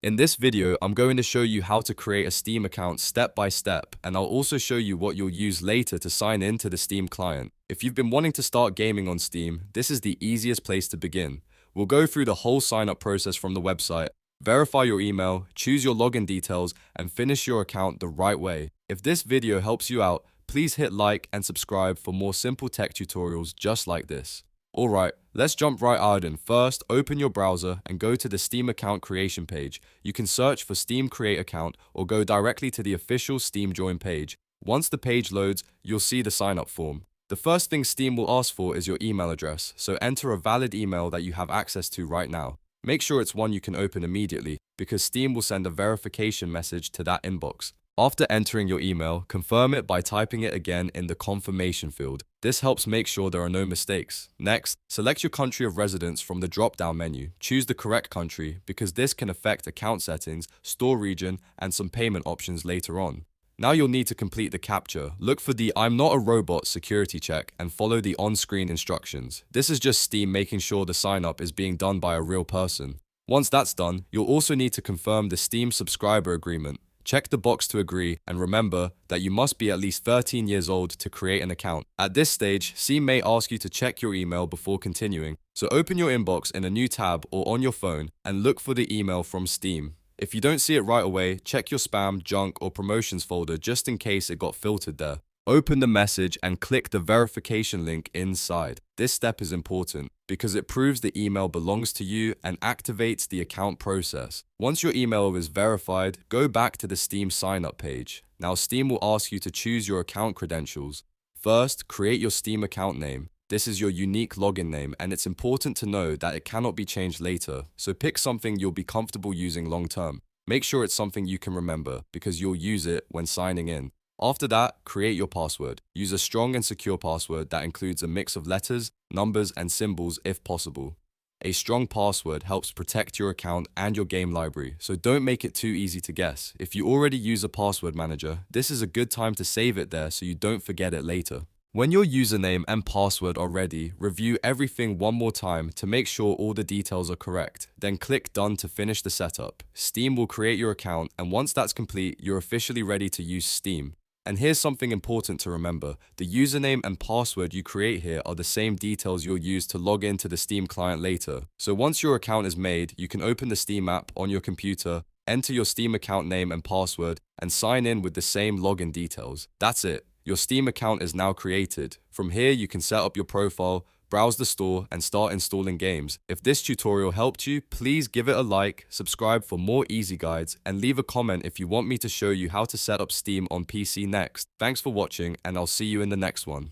In this video, I'm going to show you how to create a Steam account step by step, and I'll also show you what you'll use later to sign in to the Steam client. If you've been wanting to start gaming on Steam, this is the easiest place to begin. We'll go through the whole sign-up process from the website, verify your email, choose your login details, and finish your account the right way. If this video helps you out, please hit like and subscribe for more simple tech tutorials just like this. Alright, let's jump right in. First, open your browser and go to the Steam account creation page. You can search for Steam Create Account or go directly to the official Steam Join page. Once the page loads, you'll see the sign up form. The first thing Steam will ask for is your email address, so enter a valid email that you have access to right now. Make sure it's one you can open immediately, because Steam will send a verification message to that inbox. After entering your email, confirm it by typing it again in the confirmation field. This helps make sure there are no mistakes. Next, select your country of residence from the drop-down menu. Choose the correct country, because this can affect account settings, store region, and some payment options later on. Now you'll need to complete the Captcha. Look for the "I'm not a robot" security check and follow the on-screen instructions. This is just Steam making sure the sign-up is being done by a real person. Once that's done, you'll also need to confirm the Steam subscriber agreement. Check the box to agree, and remember that you must be at least 13 years old to create an account. At this stage, Steam may ask you to check your email before continuing, so open your inbox in a new tab or on your phone and look for the email from Steam. If you don't see it right away, check your spam, junk, or promotions folder just in case it got filtered there. Open the message and click the verification link inside. This step is important because it proves the email belongs to you and activates the account process. Once your email is verified, go back to the Steam sign-up page. Now Steam will ask you to choose your account credentials. First, create your Steam account name. This is your unique login name, and it's important to know that it cannot be changed later, so pick something you'll be comfortable using long term. Make sure it's something you can remember, because you'll use it when signing in. After that, create your password. Use a strong and secure password that includes a mix of letters, numbers, and symbols if possible. A strong password helps protect your account and your game library, so don't make it too easy to guess. If you already use a password manager, this is a good time to save it there so you don't forget it later. When your username and password are ready, review everything one more time to make sure all the details are correct. Then click Done to finish the setup. Steam will create your account, and once that's complete, you're officially ready to use Steam. And here's something important to remember. The username and password you create here are the same details you'll use to log into the Steam client later. So once your account is made, you can open the Steam app on your computer, enter your Steam account name and password, and sign in with the same login details. That's it. Your Steam account is now created. From here, you can set up your profile, browse the store, and start installing games. If this tutorial helped you, please give it a like, subscribe for more easy guides, and leave a comment if you want me to show you how to set up Steam on PC next. Thanks for watching, and I'll see you in the next one.